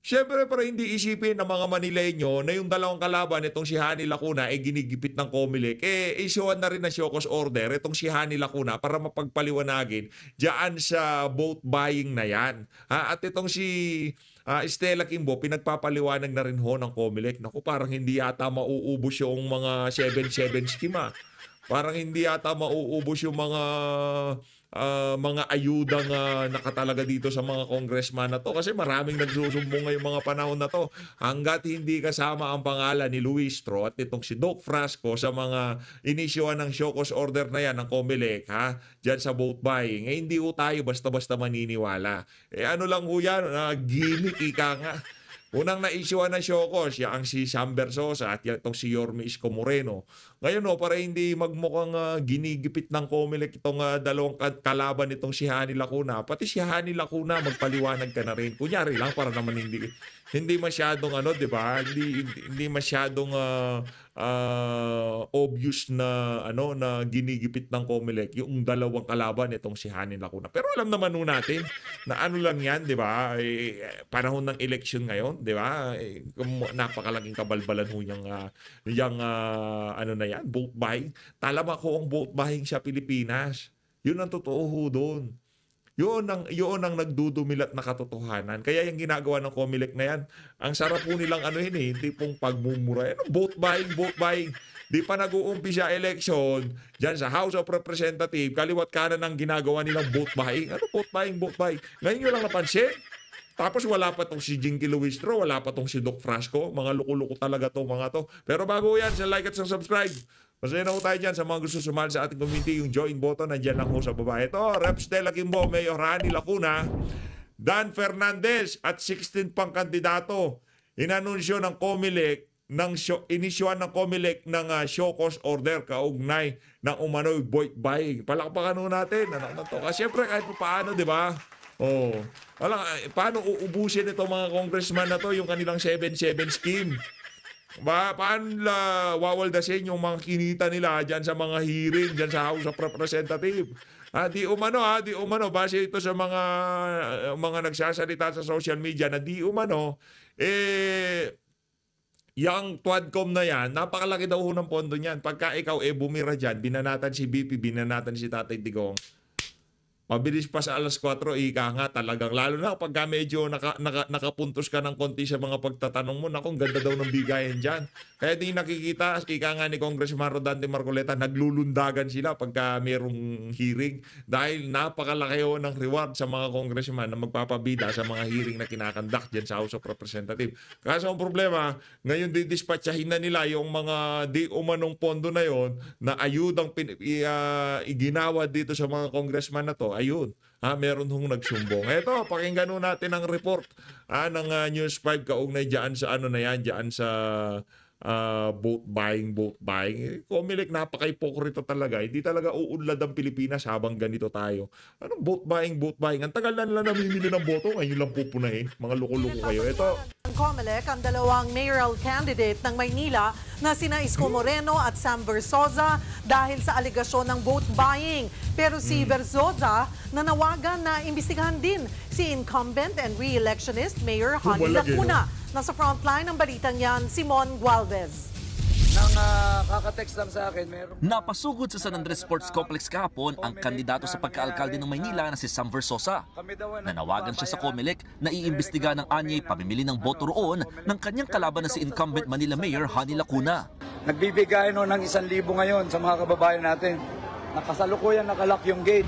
Siyempre para hindi isipin ng mga Manileño na yung dalawang kalaban itong si Hani Lacuna ay ginigipit ng COMELEC, isyuhan na rin ng show cause order itong si Hani Lacuna para mapagpaliwanagin diyan sa vote buying na yan. At itong si Stella Kimbo, pinagpapaliwanag na rin ho ng COMELEC. Naku, parang hindi yata mauubos yung mga 7-7 scheme. Parang hindi yata mauubos yung mga ayudang nakatalaga dito sa mga congressman na to kasi maraming nagsusumbong ngayong mga panahon na to. Hanggat hindi kasama ang pangalan ni Luis Tro at itong si Doc Frasco sa mga inisyuhan ng show cause order na yan ng COMELEC dyan sa vote buying, hindi ho tayo basta-basta maniniwala. Ano lang ho yan, gimmick ika nga. Unang na-issuean na show cause, ang si Sam Versosa at itong si Yorme Isko Moreno. Ngayon para hindi magmukhang ginigipit ng COMELEC itong dalawang kalaban itong si Hani Lacuna, pati si Hani Lacuna magpaliwanag ka na rin. Kunyari lang para naman hindi masyadong di ba? Hindi masyadong obvious na na ginigipit ng COMELEC yung dalawang kalaban itong si Hani Lacuna. Pero alam naman natin na lang yan, 'di ba? Panahon ng election ngayon, 'di ba? Napakalaking kabalbalan ho yung na yan, vote buying. Talama ko ang vote buying sa Pilipinas. Yun ang totoo ho doon. Yun ang nagdudumilat na katotohanan. Kaya yung ginagawa ng COMELEC na yan, ang sarap po nilang hindi pong pagmumura. Vote buying. Di pa nag-uumpisa election, dyan sa House of Representatives, kaliwat kanan ang ginagawa nilang vote buying. Vote buying? Ngayon nyo lang napansin. Tapos wala pa tong si Jinky Luistro, wala pa tong si Doc Frasco. Mga luko-luko talaga to mga to. Pero bago yan, sa like at sa subscribe. Masaya na ho tayo dyan sa mga gusto sumali sa ating community. Yung join button, nandyan lang ho sa baba. Ito, Rep. Stella Kimbo, Mayor Hani Lacuna, Dan Fernandez at 16 pang kandidato. Inanunsyo ng COMELEC, inisyuhan ng COMELEC ng show cause order kaugnay ng umano'y vote buying. Palakpakan ho natin. Siyempre kahit paano, di ba? Paano uubusin itong mga congressman na to yung kanilang 7-7 scheme? Paano wawaldasin yung mga kinita nila dyan sa mga hearing dyan sa House of Representatives? Di umano base ito sa mga nagsasalita sa social media na di umano yung Quadcom na yan, napakalaki daw ng pondo niyan. Pagka ikaw bumira dyan, binanatan si BP, binanatan si Tatay Digong, mabilis pa sa alas 4, ika nga talagang. Lalo na pagka medyo nakapuntos ka ng konti sa mga pagtatanong mo, nakong ganda daw ng bigayan dyan. Kaya di nakikita, ika nga ni Congressman Rodante Marcoleta, naglulundagan sila pagka merong hearing. Dahil napakalaki ng reward sa mga congressman na magpapabida sa mga hearing na kinakandak dyan sa House of Representatives. Kaso ang problema, ngayon didispatchahin na nila yung mga di umanong pondo na yon na ayudang iginawa dito sa mga congressman na to. Ayun, meron hong nagsumbong. Ito, pakinggan natin ang report ng News 5 kaugnay dyan sa dyan sa vote buying. COMELEC napaka-hipokrito talaga. Hindi talaga uunlad ang Pilipinas habang ganito tayo. Anong vote buying? Ang tagal na nila namimili ng boto, ngayon lang pupunahin. Mga loko-loko kayo. Ito, COMELEC ang dalawang mayoral candidate ng Maynila na sina Isko Moreno at Sam Versosa dahil sa alegasyon ng vote buying. Pero si Versosa nanawagan na imbestigahan din si incumbent and re-electionist Mayor Hani Lacuna. Nasa frontline ng balitang yan, Simon Gualvez. Kakatext lang sa akin, Napasugod sa San Andres Sports Complex kahapon ang kandidato sa pagkaalkalde ng Maynila na si Sam Versosa. Nanawagan siya sa COMELEC na iimbestiga ng anyay pamimili ng boto roon ng kanyang kalaban na si incumbent Manila Mayor Hani Lacuna. Nagbibigay ng 1,000 ngayon sa mga kababayan natin. Nakasalukuyan nakalak yung gate.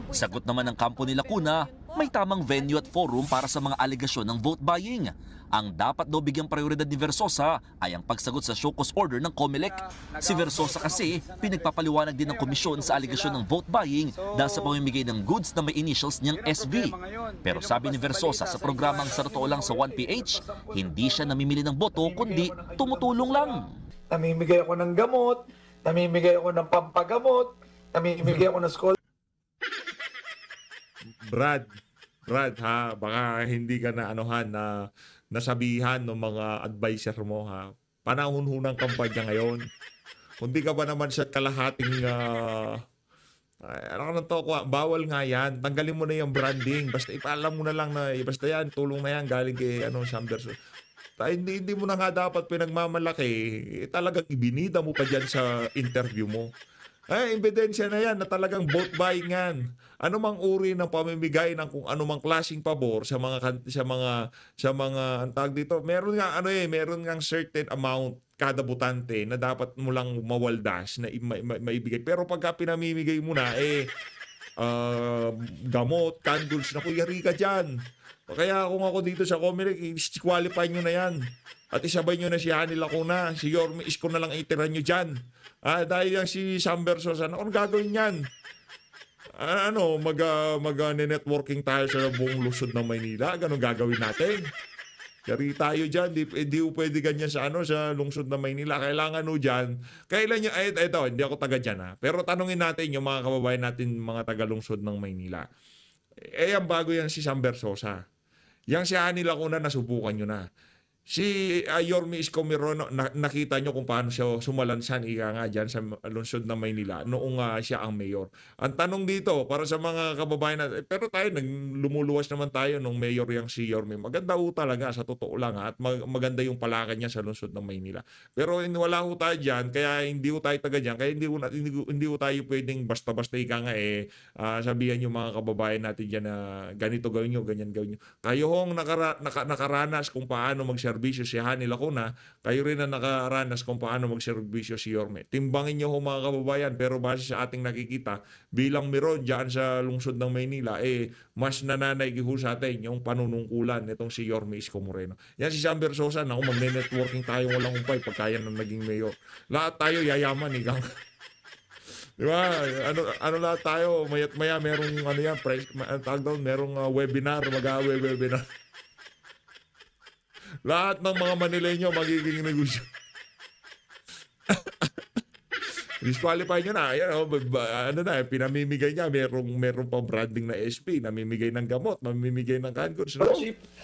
Sagot naman ng kampo ni Lacuna, may tamang venue at forum para sa mga alegasyon ng vote buying. Ang dapat daw bigyang prioridad ni Versosa ay ang pagsagot sa show cause order ng COMELEC. Si Versosa kasi pinagpapaliwanag din ng komisyon sa alegasyon ng vote buying dahil sa pamimigay ng goods na may initials niyang SV. Pero sabi ni Versosa sa programang Sa Totoo Lang sa 1PH, hindi siya namimili ng boto kundi tumutulong lang. Namimigay ako ng gamot, namimigay ako ng pampagamot, namimigay ako ng school. Brad, baka hindi ka na nasabihan ng mga advisor mo Panahon ng kampanya ngayon. Kung di ka ba naman sa kalahating Ay, alam ka ng toko, bawal nga yan. Tanggalin mo na yung branding. Basta ipaalam mo na lang na, basta yan, tulong na yan, galing kay Sam Versosa. Hindi mo na nga dapat pinagmamalaki. Talagang ibinida mo pa dyan sa interview mo. Ay, ebidensya na yan na talagang vote buying yan. Ano mang uri ng pamimigay ng kung ano mang klaseng pabor sa mga ang tawag dito. Meron nga meron nga certain amount kada botante na dapat mo lang mawaldas na maibigay. Pero pagka pinamimigay mo na gamot, candles, naku, yari ka dyan. Kaya kung ako dito sa Comelec, qualify nyo na yan. At isabay nyo na si Hani Lacuna, si Yorme Isko na lang itira nyo dyan. Dahil yan si Sam Versosa, ano gagawin yan? Mag-networking tayo sa buong lungsod ng Maynila. Ganun gagawin natin. Yari tayo dyan. Di pwede ganyan sa lungsod ng Maynila. Kailangan dyan. Kailan nyo, ito, hindi ako taga dyan Pero tanungin natin yung mga kababayan natin, mga taga-lungsod ng Maynila. Yan bago yan si Sam Versosa. Yang si Hani Lacuna, nasubukan nyo na. Si Yorme Isko Mirono, nakita nyo kung paano siya sumalansan dyan sa lungsod ng Maynila noong siya ang mayor. Ang tanong dito, para sa mga kababayan natin, pero tayo, lumuluwas naman tayo nung mayor yung si Yorme. Maganda talaga, sa totoo lang at maganda yung palakan niya sa lungsod ng Maynila. Pero wala tayo dyan, kaya hindi tayo taga dyan, kaya hindi tayo pwedeng basta-basta sabihan yung mga kababayan natin dyan na ganito gawin nyo, ganyan gawin nyo. Kayo hong nakaranas kung paano magserbisyo si Hani Lacuna, kayo rin na nakaranas kung paano magserbisyo si Yorme. Timbangin nyo mga kababayan, pero base sa ating nakikita, bilang Miron dyan sa lungsod ng Maynila, mas nananay sa atin yung panunungkulan nitong si Yorme Isko Moreno. Yan si Sam Versosa, magne-networking tayo walang umpay pagkaya na naging mayor. Lahat tayo yayaman, Kang. Di ba? Lahat tayo, maya merong merong webinar, mag-webinar. Lahat ng mga Manileño magiging negosyo. Disqualify nyo na. Pinamimigay niya. Merong pa branding na SP. Namimigay ng gamot. Namimigay ng candles.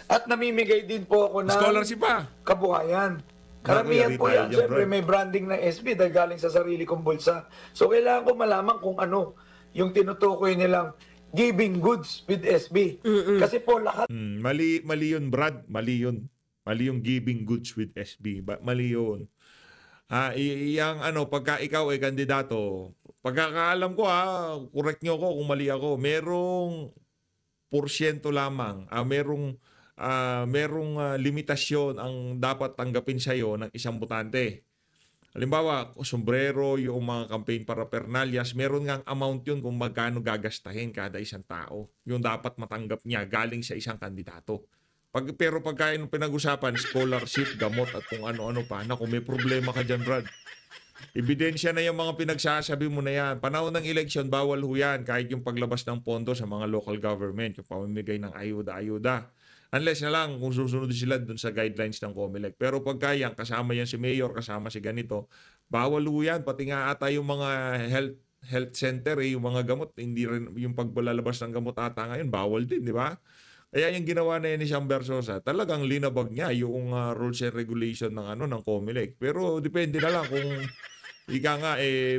At namimigay din po ako ng scholarship pa. Kabuhayan. Karamihan po yan. Siyempre may branding na SP dahil galing sa sarili kong bulsa. So kailangan ko malaman kung ano yung tinutukoy nilang giving goods with SB. Kasi po lahat mali yun, Brad. Mali yun. Mali yung giving goods with SB. Mali yun. Pagka ikaw ay kandidato, pagkakaalam ko correct nyo ko kung mali ako, merong porsyento lamang, merong limitasyon ang dapat tanggapin sa'yo ng isang botante. Halimbawa, sombrero, yung mga campaign paraphernalias, meron ngang amount yun kung magkano gagastahin kada isang tao. Yung dapat matanggap niya galing sa isang kandidato. Pero pagka pinag-usapan, scholarship, gamot at kung ano-ano pa, kung may problema ka dyan, Brad. Ebidensya na yung mga pinagsasabi mo na yan. Panahon ng election, bawal ho yan. Kahit yung paglabas ng pondo sa mga local government, yung pamimigay ng ayuda-ayuda. Unless na lang kung susunod sila dun sa guidelines ng Comelec. Pero pagka yan, kasama yan si Mayor, kasama si ganito, bawal ho yan. Pati nga ata yung mga health center, yung mga gamot, hindi rin yung pagbalalabas ng gamot ata ngayon, bawal din, di ba? Kaya yung ginawa na yan ni Sam Versosa, talagang linabag niya yung rules and regulation ng Comelec. Pero depende na lang kung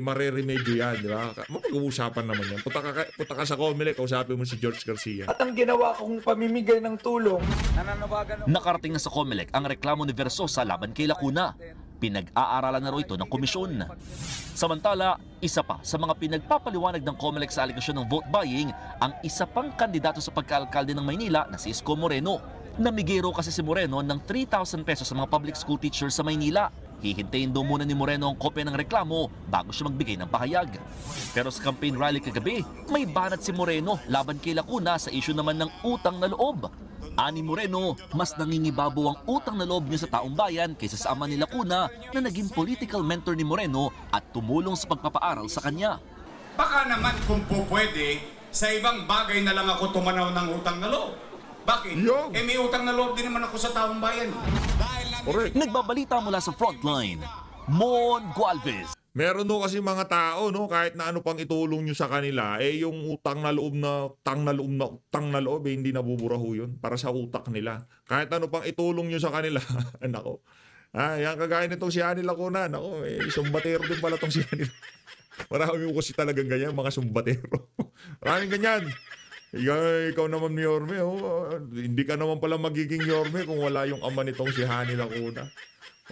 mareremedyo yan, di ba? Mapag-uusapan naman yan. Punta ka sa Comelec, kausapin mo si George Garcia. at ang ginawa kong pamimigay ng tulong, nananawagan ako. Nakarating na sa Comelec ang reklamo ni Versosa laban kay Lacuna. Pinag-aaralan na raw ito ng komisyon. Samantala, isa pa sa mga pinagpapaliwanag ng Comelec sa alegasyon ng vote buying ang isa pang kandidato sa pagkaalkalde ng Maynila na si Isko Moreno. Namigay raw kasi si Moreno ng 3,000 pesos sa mga public school teachers sa Maynila. Hihintayin daw muna ni Moreno ang kopya ng reklamo bago siya magbigay ng pahayag. Pero sa campaign rally kagabi, may banat si Moreno laban kay Lacuna sa issue naman ng utang na loob. Ani Moreno, mas nangingibabaw ang utang na loob niya sa taong bayan kaysa sa ama ni Lacuna na naging political mentor ni Moreno at tumulong sa pagpapaaral sa kanya. Baka naman kung po pwede, sa ibang bagay na lang ako tumanaw ng utang na loob. Bakit? May utang na loob din naman ako sa taong bayan. Nagbabalita mula sa frontline, Mon Gualvez. Meron kasi mga tao, kahit na ano pang itulong nyo sa kanila, yung utang na loob, hindi nabubura ho yun para sa utak nila. Kahit ano pang itulong nyo sa kanila, nako. Yan kagaya nitong si Hani Lacuna, nako, sumbatero din pala itong si Hani. Marami ko kasi talagang ganyan, mga sumbatero. Maraming ganyan. Ikaw naman, Yorme, hindi ka naman pala magiging Yorme kung wala yung ama nitong si Hani Lacuna.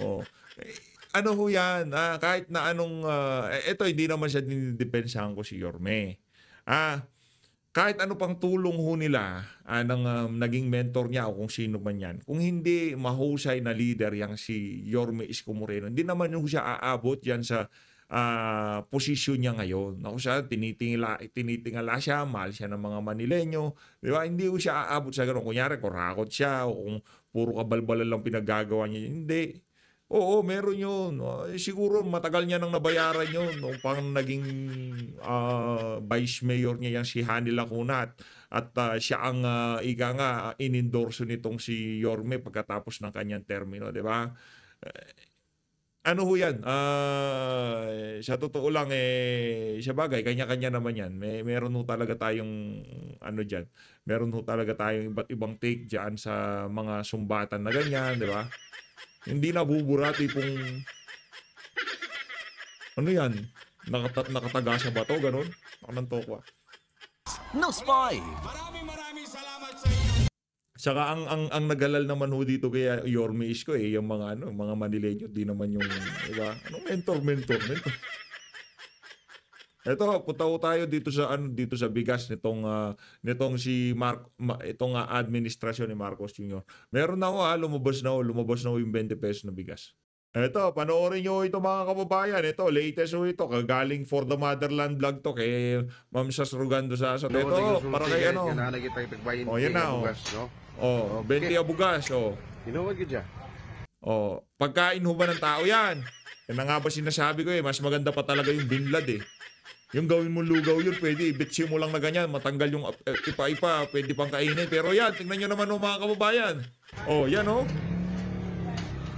Oh. Ano ho yan? Kahit na anong... ito, hindi naman siya dinidepensahan ko si Yorme. Kahit ano pang tulong ho nila ng naging mentor niya o kung sino man yan, kung hindi mahusay na leader yang si Yorme Isko Moreno, hindi naman ho siya aabot yan sa posisyon niya ngayon. Ako siya, tinitingala siya, mahal siya ng mga Manileño. Di ba? Hindi ho siya aabot sa gano'n. Kunyari, kurakot siya o kung puro kabalbalan lang pinagagawa niya. Hindi. Oo, meron yun. Siguro matagal niya nang nabayaran yun nung pang naging vice mayor niya yung si Hani Lacuna at siya ang ika nga inendorso nitong si Yorme pagkatapos ng kanyang termino, di ba? Ano ho yan? Sa totoo lang, sa bagay, kanya-kanya naman yan. Meron ho talaga tayong, dyan, meron ho talaga tayong iba't ibang take dyan sa mga sumbatan na ganyan, di ba? Hindi nabubura, tipong, ano yan? Nakataga siya ba to? Ganon? Ako ng tokwa. News 5. Maraming salamat sa inyo. Saka ang nagalal naman ho dito kay Yorme Isko yung mga mga Manileño, di naman yung, diba? Anong mentor. Ito, punta ho tayo dito sa bigas nitong si itong administrasyon ni Marcos Jr. Meron na ho lumabas na ho yung 20 pesos na bigas. Ito, panoorin nyo ito mga kababayan. Ito, latest ho ito. Kagaling For the Motherland vlog to kay Ma'am Sas Rugando sa ito, para kay ano. Yan na, oh. 20 abugas, oh. Oh, pagkain ho ba ng tao yan? Yan na nga ba sinasabi ko mas maganda pa talaga yung binlad Yung gawin mo lugaw yun, pwede ibitsi mo lang na ganyan, matanggal yung ipa-ipa, pwede pang kainin. Pero yan, tingnan nyo naman mga kababayan. Oh, yan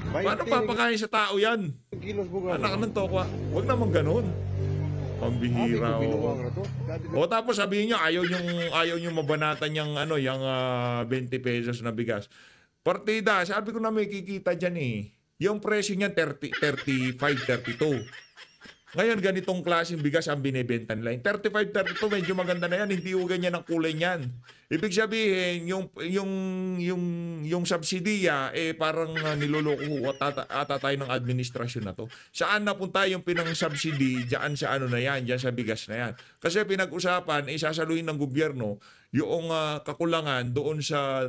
Paano papakain sa tao yan? Anak ng tokwa. Huwag naman ganun. Pambihira tapos sabihin niyo ayaw niyo mabanatan yung yung 20 pesos na bigas. Partida, sabi ko na may kikita diyan Yung presyo niya 35, 32. Ngayon ganitong klaseng bigas ang binebenta nila. 35, 32 medyo maganda na yan, hindi ho ganyan ang kulay niyan. Ibig sabihin yung subsidiya parang niloloko ata tayo ng administrasyon na to. Saan napunta yung pinang-subsidy? Diyan sa diyan sa bigas na yan. Kasi pinag-usapan sasaluhin ng gobyerno yung kakulangan doon sa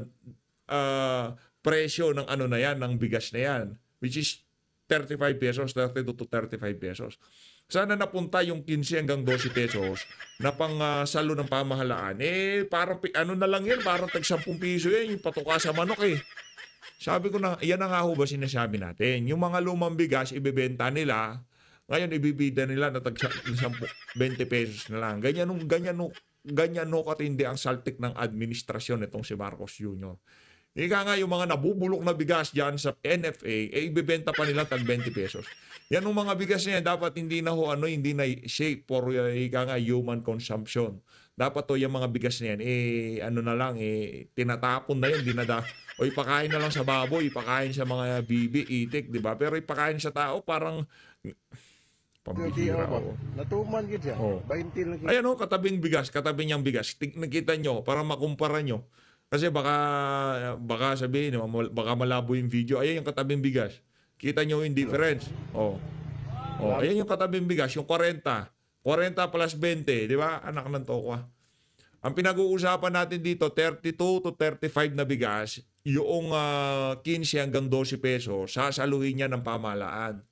presyo ng ng bigas na yan, which is 35 pesos, 32 to 35 pesos. Sana napunta yung 15 hanggang 12 pesos na pang salo ng pamahalaan. Parang na lang yan, parang tag 10 piso yan, yung patuka sa manok Sabi ko na, yan na nga ho ba sinasabi natin. Yung mga lumang bigas, ibebenta nila, ngayon ibibida nila na tag 20 pesos na lang. Ganyan ho katindi ang saltik ng administrasyon itong si Marcos Jr. Ika nga yung mga nabubulok na bigas dyan sa NFA, ibebenta pa nila tag 20 pesos. Yan yung mga bigas niya, dapat hindi na hindi na shape for human consumption. Dapat yung mga bigas niyan, na lang, tinatapon na yun, o ipakain na lang sa baboy, ipakain sa mga bibi, itik, di ba? Pero ipakain sa tao, parang, pambihira, natuman gid siya. 20 lang. Ayan katabing niyang bigas. Nakita nyo, para makumpara nyo. Kasi baka sabihin, baka malabo yung video. Ayan yung katabing bigas. Kita nyo yung difference. Ayan yung katabing bigas, yung 40. 40 plus 20, di ba? Anak ng tokwa. Ang pinag-uusapan natin dito, 32 to 35 na bigas, yung 15 hanggang 12 pesos, sasaluhin niya ng pamahalaan.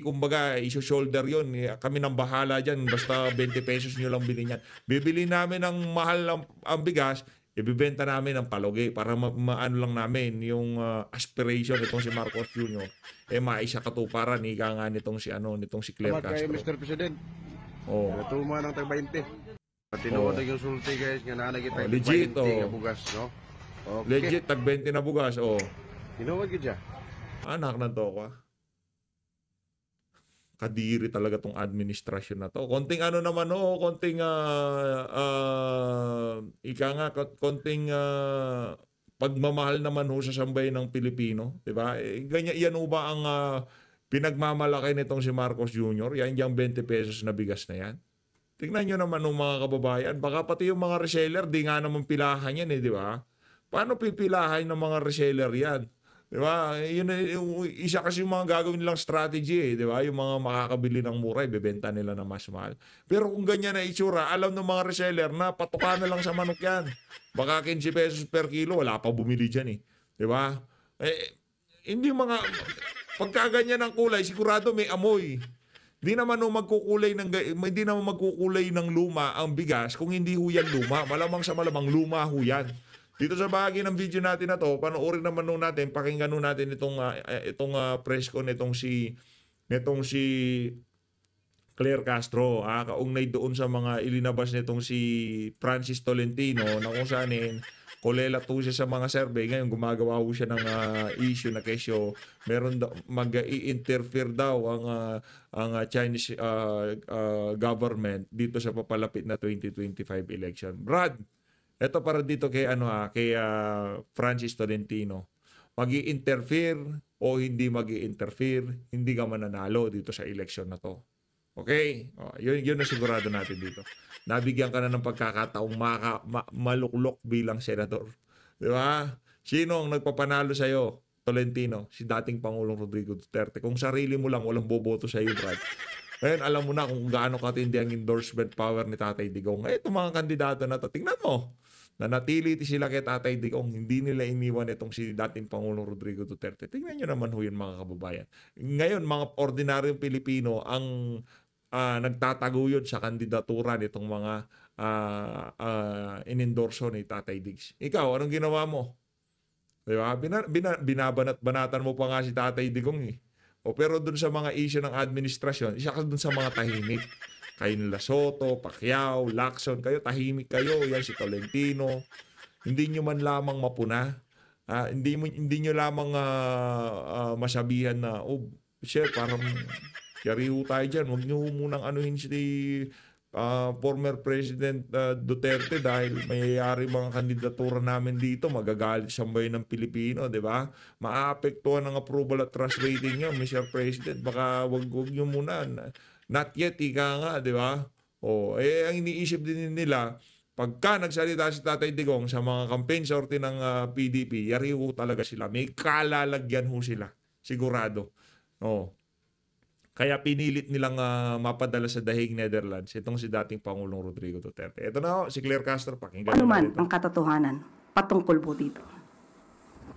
Kumbaga, iso-shoulder yun. Kami nang bahala dyan. Basta 20 pesos nyo lang bilhin yan. Bibili namin ng mahal ang bigas, ibibenta namin ng palugi para maano lang namin yung aspiration nitong si Marcos Jr. Maisa katuparan nga nitong si Claire Castro. Castro. Mr. President. Natuma ng tag 20. Tinuod yung sulti guys nga na kita legit 20 nga bugas, no? Okay. Legit tag 20 na bugas, Tinuod gid siya. Anak na to ko. Kadiri talaga tong administrasyon na to. Konting konting pagmamahal naman ho sa sambayan ng Pilipino, 'di ba? Ganyan yan ho ba ang pinagmamalaki nitong si Marcos Jr., yan yung 20 pesos na bigas na yan. Tingnan nyo naman ng mga kababayan, baka pati yung mga reseller, di nga naman pilahan yan di ba? Paano pipilahan ng mga reseller yan? Di ba? Yun, isa kasi yung mga gagawin nilang strategy di ba? Yung mga makakabili ng mura, ibebenta nila na mas mahal. Pero kung ganyan na itsura, alam ng mga reseller na patuka na lang sa manok yan. Baka 15 pesos per kilo, wala pa bumili dyan di ba? Hindi mga, pagka ganyan ang kulay, sigurado may amoy. Hindi naman magkukulay ng luma ang bigas kung hindi huyan luma. Malamang sa malamang luma huyan. Dito sa bahagi ng video natin na to, panoorin naman natin, pakinggan natin itong press con nitong si Claire Castro, kaugnay doon sa mga ilinabas nitong si Francis Tolentino na kung saan kolela to siya sa mga survey. Ngayon gumagawa ho siya ng issue na kesyo meron mag-i-interfere daw ang Chinese government dito sa papalapit na 2025 election. Brad, ito para dito kay Francis Tolentino. Mag-i-interfere o hindi mag-i-interfere, hindi ka mananalo dito sa election na to. Okay? Yun na sigurado natin dito. Nabigyan ka na ng pagkakataong maluklok bilang senador. Di ba? Sino ang nagpapanalo sa'yo? Tolentino, si dating Pangulong Rodrigo Duterte. Kung sarili mo lang, walang boboto sa'yo, Brad. Ngayon, alam mo na kung gaano katindi ang endorsement power ni Tatay Digong. Itong mga kandidato na ito, tingnan mo. Nanatili sila kay Tatay Digong. Hindi nila iniwan itong si dating Pangulong Rodrigo Duterte. Tingnan nyo naman ho yun, mga kababayan. Ngayon, mga ordinaryong Pilipino ang nagtataguyod sa kandidatura nitong mga inendorso ni Tatay Diggs. Ikaw, anong ginawa mo? Diba? Binabanat-banatan mo pa nga si Tatay Digong pero dun sa mga issue ng administrasyon, isa ka dun sa mga tahimik. Kayo nila Soto, Pacquiao, Lacson, kayo tahimik kayo. Yan si Tolentino. Hindi nyo man lamang mapuna. Hindi nyo lamang masabihan na, parang yariho tayo dyan. Huwag nyo munang anuhin si former President Duterte dahil mayayari mga kandidatura namin dito. Magagalit sa bayan ng Pilipino, di ba? Maapektuhan ang approval at trust rating nyo, Mr. President. Baka wag nyo muna. Not yet, ika nga, di ba? Ang iniisip din nila, pagka nagsalita si Tatay Digong sa mga campaign sortie ng PDP, yariho talaga sila. May kalalagyan ho sila. Sigurado. Kaya pinilit nilang mapadala sa dahig Netherlands itong si dating Pangulong Rodrigo Duterte. Ito na si Claire Castro. Pakinggan ano man ang katotohanan patungkol po dito.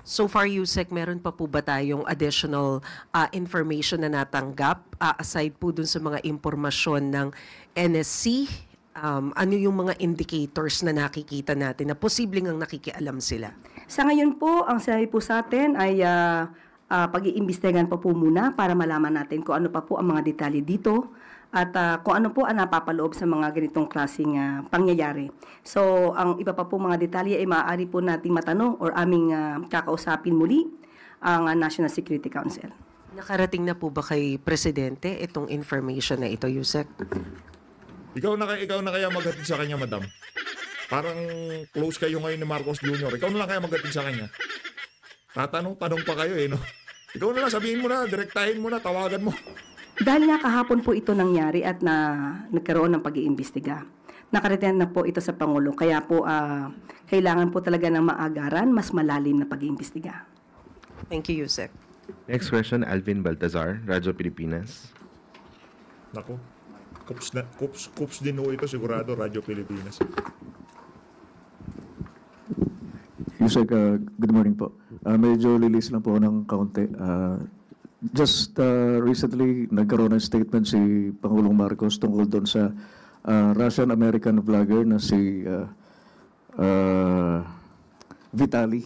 So far, Yusek, meron pa po ba tayong additional information na natanggap aside po dun sa mga impormasyon ng NSC? Ano yung mga indicators na nakikita natin na posibleng ang nakikialam sila? Sa ngayon po, ang sinabi po sa atin ay pag-iimbestigahan pa po muna para malaman natin kung ano pa po ang mga detalye dito at kung ano po ang napapaloob sa mga ganitong klaseng pangyayari. So, ang iba pa po mga detalye ay maaari po nating matanong or aming kakausapin muli ang National Security Council. Nakarating na po ba kay Presidente itong information na ito, Yusek? Ikaw na kaya maghatid sa kanya, madam? Parang close kayo ngayon ni Marcos Jr. Ikaw na lang kaya maghatid sa kanya? Tatanong-tanong pa kayo no? Ikaw na lang, sabihin mo na, direktahin mo na, tawagan mo. Dahil nga kahapon po ito nangyari at nagkaroon ng pag-iimbestiga. Nakarating na po ito sa Pangulo. Kaya po kailangan po talaga ng maagaran, mas malalim na pag-iimbestiga. Thank you, Yusek. Next question, Alvin Baltazar, Radyo Pilipinas. Naku, Kups din ho ito sigurado, Radyo Pilipinas. Yusek, good morning po. Medyo lilis lang po ng kaunti. Just recently, nagkaroon ng statement si Pangulong Marcos tungkol doon sa Russian-American vlogger na si Vitali.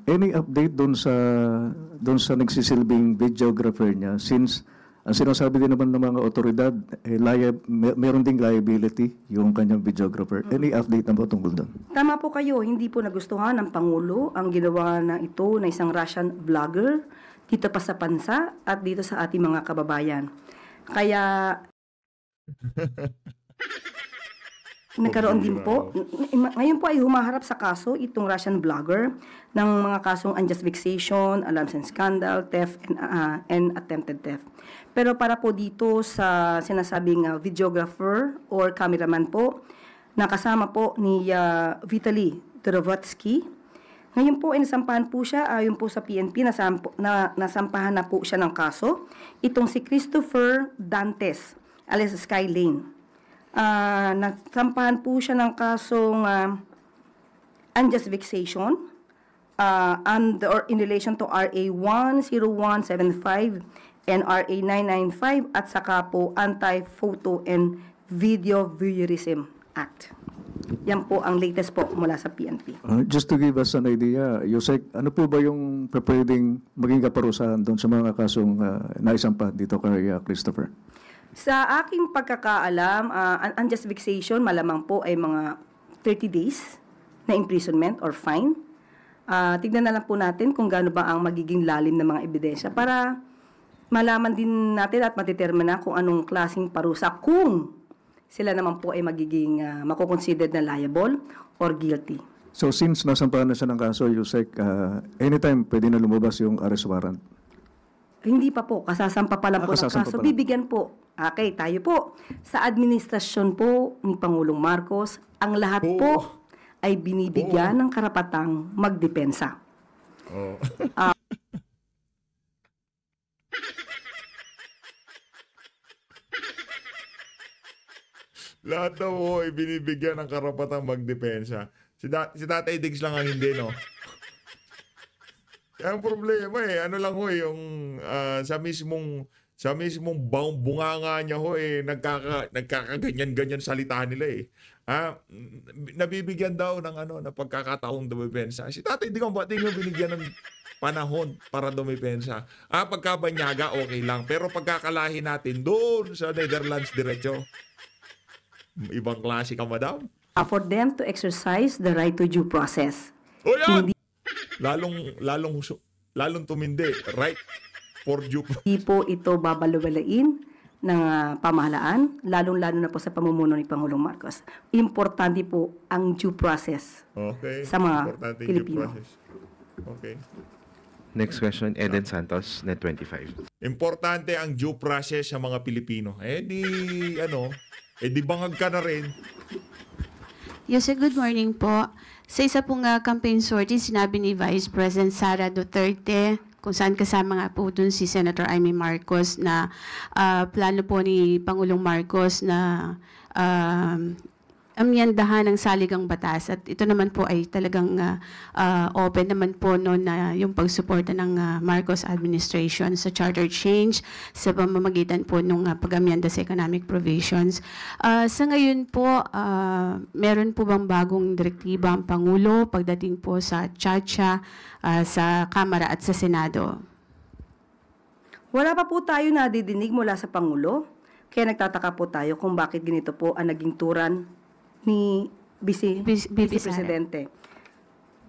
Any update doon sa nagsisilbing videographer niya since ang sinasabi din naman ng mga otoridad, meron ding liability yung kanyang videographer. Any update na po tungkol doon? Tama po kayo, hindi po nagustuhan ng Pangulo ang ginawa na ito na isang Russian vlogger dito pa sa bansa at dito sa ating mga kababayan. Kaya Nagkaroon din po. Ngayon po ay humaharap sa kaso itong Russian vlogger ng mga kasong unjust vexation, alarms and scandal, theft, and attempted theft. Pero para po dito sa sinasabing videographer or cameraman po, nakasama po ni Vitaly Dorovatsky. Ngayon po ay nasampahan po siya, ayon po sa PNP, nasampahan na po siya ng kaso. Itong si Christopher Dantes, alias Sky Lane. Nasampahan po siya ng kasong unjust vexation or in relation to RA 10175 and RA 995 at saka po Anti-Photo and Video Voyeurism Act. Yan po ang latest po mula sa PNP. Just to give us an idea, Yusek, ano po ba yung pwedeng maging kaparusahan doon sa mga kasong naisampa dito kay Christopher? Sa aking pagkakaalam, unjust vexation malamang po ay mga 30 days na imprisonment or fine. Tignan na lang po natin kung gaano ba ang magiging lalim ng mga ebidensya para malaman din natin at matetermina kung anong klaseng parusa kung sila naman po ay magiging makukonsidered na liable or guilty. So since nasampahan na siya ng kaso, Yusek, anytime pwede na lumabas yung arrest warrant? Hindi pa po, kasasampa pa lang po ng kaso. Bibigyan po. Okay, tayo po. Sa administrasyon po ni Pangulong Marcos, ang lahat po ay binibigyan ng karapatang magdepensa. Lahat daw ay binibigyan ng karapatang magdepensa. Si Tatay Diggs lang ang hindi, no? Kaya ang problema ano lang ho, yung sa mismong bunganga niya ho, nagkakaganyan-ganyan salita nila nabibigyan daw ng na pagkakataong dumipensa. Si Tatay Diggs ang bating yung binigyan ng panahon para dumipensa. Pagkabanyaga, okay lang. Pero pagkakalahin natin doon sa Netherlands diretso, ibang klase ka, madam. For them to exercise the right to due process. O yan! Lalong tumindi, right? For due process. Hindi po ito babalewalain ng pamahalaan, lalong-lalo na po sa pamumuno ni Pangulong Marcos. Importante po ang due process sa mga Pilipino. Okay. Next question, Eden Santos, Net 25. Importante ang due process sa mga Pilipino. Di bangag ka na rin. Yusek, good morning po. Sa isa pong campaign sortie, sinabi ni Vice President Sara Duterte, kung saan kasama nga po dun si Senator Amy Marcos, na plano po ni Pangulong Marcos na amyandahan ng saligang batas. At ito naman po ay talagang open naman po na yung pagsuporta ng Marcos administration sa charter change sa pamamagitan po ng pag-amyanda sa economic provisions. Sa ngayon po, meron po bang bagong direktiba ang Pangulo pagdating po sa Chacha sa Kamara at sa Senado? Wala pa po tayo nadidinig mula sa Pangulo, kaya nagtataka po tayo kung bakit ganito po ang naging turan ni Vice Presidente.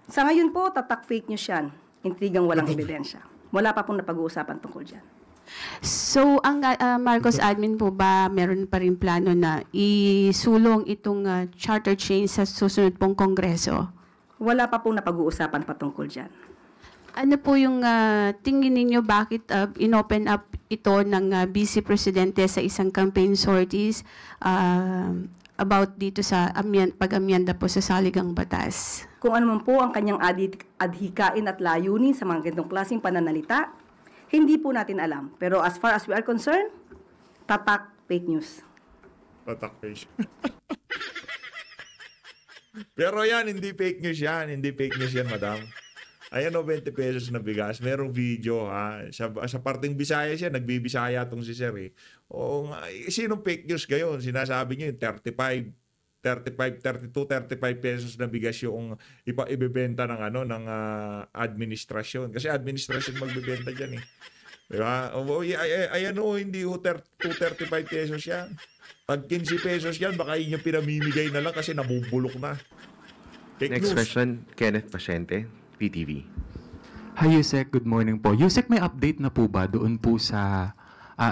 Sa ngayon po, tatak fake news yan. Intrigang walang ebidensya. Wala pa pong napag-uusapan tungkol dyan. So, ang Marcos admin po ba meron pa rin plano na isulong itong charter change sa susunod pong Kongreso? Wala pa pong napag-uusapan patungkol dyan. Ano po yung tingin ninyo bakit inopen up ito ng Vice Presidente sa isang campaign sorties about dito sa pag-amyanda po sa saligang batas? Kung ano man po ang kanyang adhikain at layunin sa mga ganitong klaseng pananalita, hindi po natin alam. Pero as far as we are concerned, tatak fake news. Tatak fake. Pero yan, hindi fake news yan. Hindi fake news yan, madam. Ayan 20 pesos na bigas. Merong video, ha. Sa parting Bisaya siya, nagbibisaya tong si Sir, sinong fake news gayon? Sinasabi niyo yung 32, 35 pesos na bigas yung ibebenta ng ng administrasyon. Kasi administrasyon magbebenta diyan Diba? Hindi 235 pesos yan. Pag 15 pesos yan, baka yun yung pinamimigay na lang kasi nabubulok na. Fake Next news. question, Kenneth Pasyente, PTV. Hi Yusek, good morning po. Yusek, may update na po ba doon po sa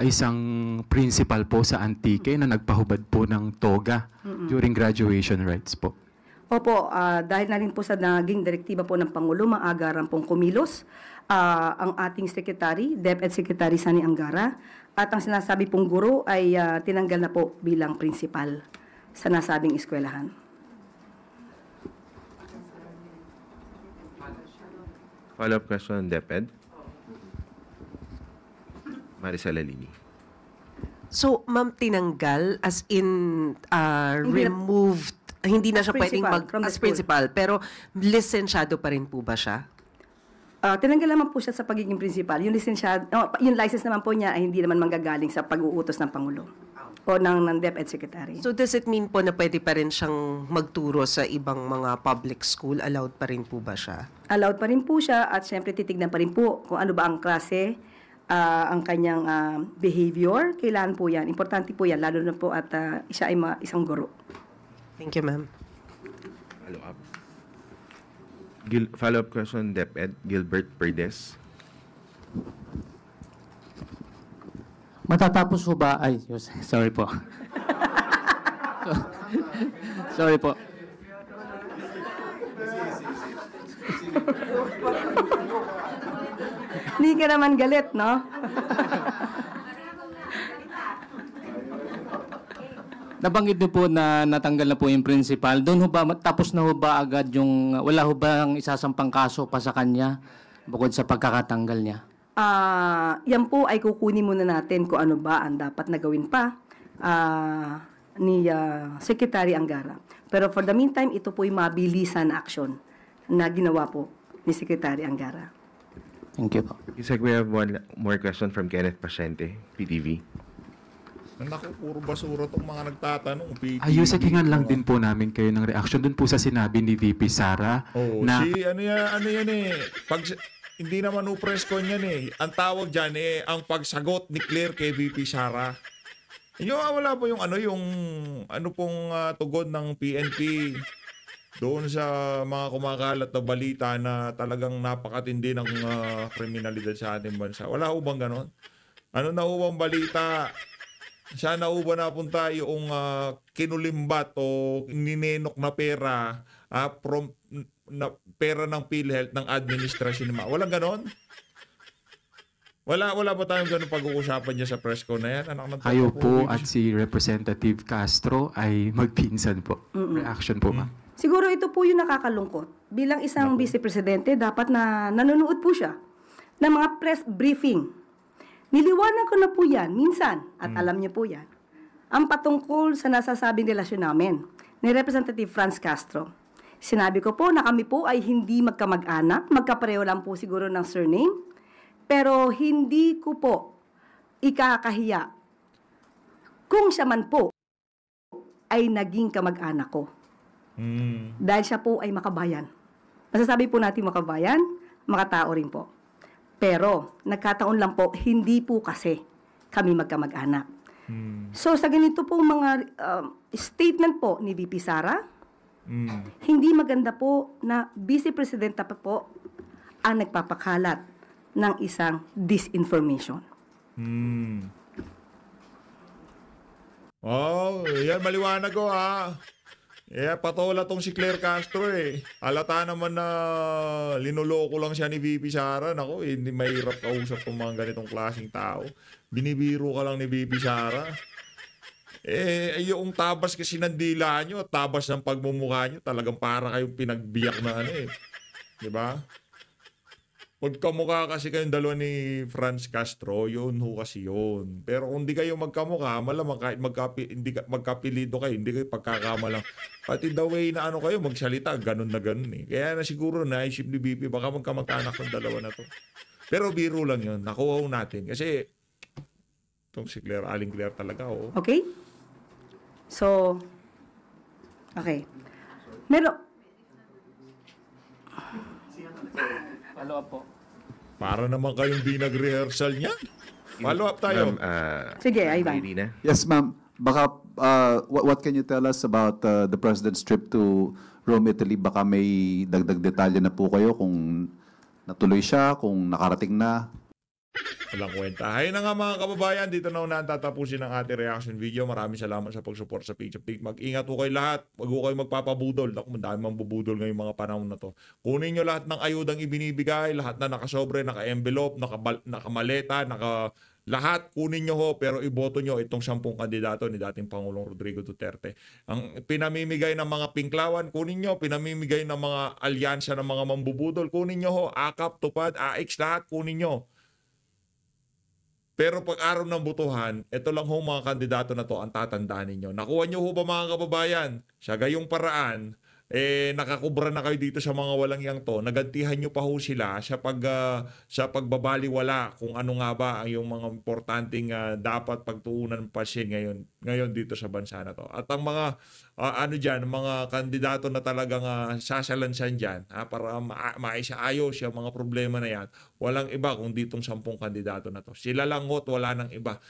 isang principal po sa Antique na nagpahubad po ng toga during graduation rites po. Opo, dahil na rin po sa naging direktiba po ng Pangulo, maagaran pong kumilos ang ating Secretary, DepEd Secretary Sani Angara, at ang sinasabi pong guro ay tinanggal na po bilang principal sa nasabing eskwelahan. Follow-up question, DepEd. Maricel Alini. So, ma'am, tinanggal as in removed, hindi na siya pwedeng as principal, pero lisensyado pa rin po ba siya? Tinanggal naman po siya sa pagiging principal. Yung yung license naman po niya ay hindi naman manggagaling sa pag-uutos ng Pangulo o ng DepEd Secretary. So, does it mean po na pwede pa rin siyang magturo sa ibang mga public school? Allowed pa rin po ba siya? Allowed pa rin po siya at syempre titignan pa rin po kung ano ba ang klase, ang kanyang behavior. Kailangan po yan. Importante po yan, lalo na po at siya ay isang guro. Thank you, ma'am. Follow-up. Follow-up question, DepEd. Gilbert Perdes. Matatapos po ba? Ay, sorry po. Sorry po. Hindi ka naman galit, no? Nabanggit niyo po na natanggal na po yung principal. Doon ho ba, tapos na ho ba agad yung, wala ho ba ang isasampang kaso pa sa kanya bukod sa pagkakatanggal niya? Yan po ay kukunin muna natin kung ano ba ang dapat na gawin pa ni Secretary Angara. Pero for the meantime, ito po ay mabilisan na action na ginawa po ni Secretary Angara. Thank you po. Isaac, we have one more question from Kenneth Pasyente, PTV. Naku, puro basura itong mga nagtatanong. Yusek, hingan lang din po namin kayo ng reaction dun po sa sinabi ni VP Sara. Na, ano yan eh. Hindi naman press con yan eh. Ang tawag dyan eh, ang pagsagot ni Claire kay VP Sara. Wala po yung pong tugon ng PNP doon sa mga kumakalat na balita na talagang napakatindi ng kriminalidad sa ating bansa. Wala ho bang ganon? Ano na ho bang balita? Siya na ho ba napunta yung kinulimbat o ninenok na pera pera ng PhilHealth ng administrasyon naman? Walang ganon? Wala ba tayong ganun pag-uusapan niya sa press con na yan? Kayo po at si Representative Castro ay magpinsan po. Reaction po, ma'am. Siguro ito po yung nakakalungkot. Bilang isang Vice Presidente, dapat na nanonood po siya ng mga press briefing. Niliwanag ko na po yan, minsan, at alam niyo po yan, ang patungkol sa nasasabing relasyon namin ni Representative Franz Castro. Sinabi ko po na kami po ay hindi magkamag-anak, magkapareho lang po siguro ng surname, pero hindi ko po ikakahiya kung siya man po ay naging kamag-anak ko. Dahil siya po ay makabayan. Masasabi po natin makabayan, makatao rin po. Pero nagkataon lang po, hindi po kasi kami magkamag-anak. So sa ganito po mga statement po ni VP Sara, hindi maganda po na Vice Presidenta pa po ang nagpapakalat ng isang disinformation. Yan maliwanag ko ha. Patola tong si Claire Castro eh. Halata naman na linuloko lang siya ni VP Sara. Naku, hindi mahirap kausap ng mga ganitong klaseng tao. Binibiro ka lang ni VP Sara. Yung tabas kasi ng dila nyo, tabas ng pagmumukha nyo, talagang para kayong pinagbiyak na Diba? Pagkamukha kasi kayong dalawa ni Franz Castro, yun ho kasi yun. Pero kung di kayo magkamukha, malamang kahit magkapilido kayo, hindi kayo pagkakamalang. Pati the way na kayo magsalita, ganun na ganun eh. Kaya na siguro naisip ni BP, baka magkamag-anak ng dalawa na to. Pero biro lang yun, nakuha ho natin. Kasi, itong si Claire, Aling Claire talaga ho. Okay? So, okay. Follow up po. Para naman kayong di nag-rehearsal niyan. Follow up tayo. Sige, Ivan. Yes, ma'am. Baka, what can you tell us about the President's trip to Rome, Italy? Baka may dagdag detalye na po kayo kung natuloy siya, kung nakarating na. Walang kwenta. Ayun na nga mga kababayan, dito na una tatapusin ang ating reaction video. Maraming salamat sa pag-support sa Page of Pig. Mag-ingat po kayo lahat. Huwag po kayo magpapabudol. Naku, madami mang bubudol ngayong mga panahon na to. Kunin nyo lahat ng ayudang ibinibigay, lahat na nakasobre, naka-envelope, nakamaleta, lahat kunin nyo ho, pero iboto nyo itong 10 kandidato ni dating Pangulong Rodrigo Duterte. Ang pinamimigay ng mga pinklawan, kunin nyo. Pinamimigay ng mga alyansa ng mga mambubudol, kunin nyo ho. AKAP, TUPAD, AX, lahat kunin nyo. Pero pag araw ng butuhan, ito lang ho mga kandidato na to ang tatandaan ninyo. Nakuha nyo ho ba mga kababayan? Sa gayong paraan, nakakubra na kayo dito sa mga walang yang to. Nagantihan nyo pa ho sila sa pagbabaliwala kung ano nga ba yung mga importanteng dapat pagtuunan pa siya ngayon dito sa bansa na to. At ang mga mga kandidato na talagang sasalansan dyan para maisaayos yung mga problema na yan, walang iba kung ditong 10 kandidato na to. Sila lang ho, wala nang iba.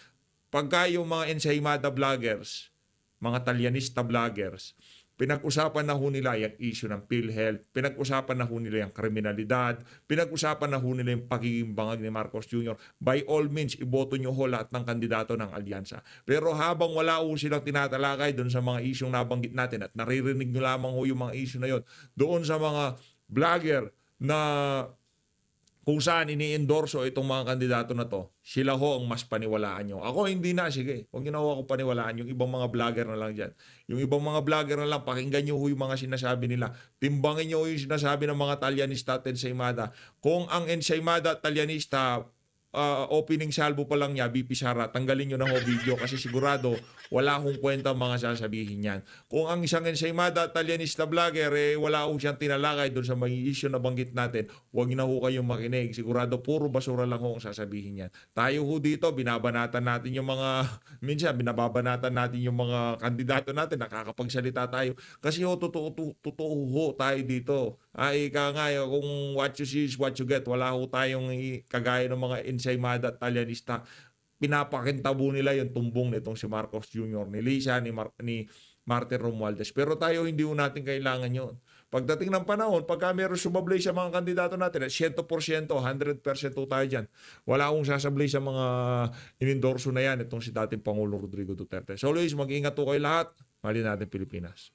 Pagka yung mga ensaymada vloggers, mga talyanista vloggers, pinag-usapan na ho nila yung issue ng PhilHealth, pinag-usapan na ho nila yung kriminalidad, pinag-usapan na ho nila yung pagiging bangag ni Marcos Jr. By all means, iboto nyo ho lahat ng kandidato ng alyansa. Pero habang wala ho silang tinatalakay doon sa mga issue nabanggit natin at naririnig nyo lamang ho yung mga issue na yon, doon sa mga vlogger na kung saan ini-endorso itong mga kandidato na to, sila ho ang mas paniwalaan nyo. Ako hindi na, sige. Huwag nyo na ho ako paniwalaan. Yung ibang mga vlogger na lang dyan. Yung ibang mga vlogger na lang, pakinggan nyo ho yung mga sinasabi nila. Timbangin nyo ho yung sinasabi ng mga talyanista at ensaymada. Kung ang ensaymada at talyanista, opening salvo pa lang niya, BP Sara, tanggalin nyo na ho video kasi sigurado wala hong kwenta mga sasabihin niyan. Kung ang isang ensaymada at talyanista vlogger, wala ho siyang tinalakay doon sa mga issue na banggit natin, huwag na ho kayong makinig. Sigurado puro basura lang ho ang sasabihin niyan. Tayo ho dito, binabanatan natin yung mga, minsan binababanatan natin yung mga kandidato natin, nakakapagsalita tayo. Kasi ho, totoo ho tayo dito. Ika nga, kung what you see is what you get, wala ho tayong kagaya ng mga ensaymada at talyanista. Pinapakintabo nila yung tumbong nitong si Marcos Jr., ni Lisa, ni Martin Romualdez. Pero tayo hindi ho natin kailangan yun. Pagdating ng panahon, pagka meron sumablay sa mga kandidato natin, 100%, 100% ho tayo dyan. Wala akong sasablay sa mga inendorso na yan itong si dating Pangulong Rodrigo Duterte. So always, mag-ingat ho kayo lahat. Mali natin Pilipinas.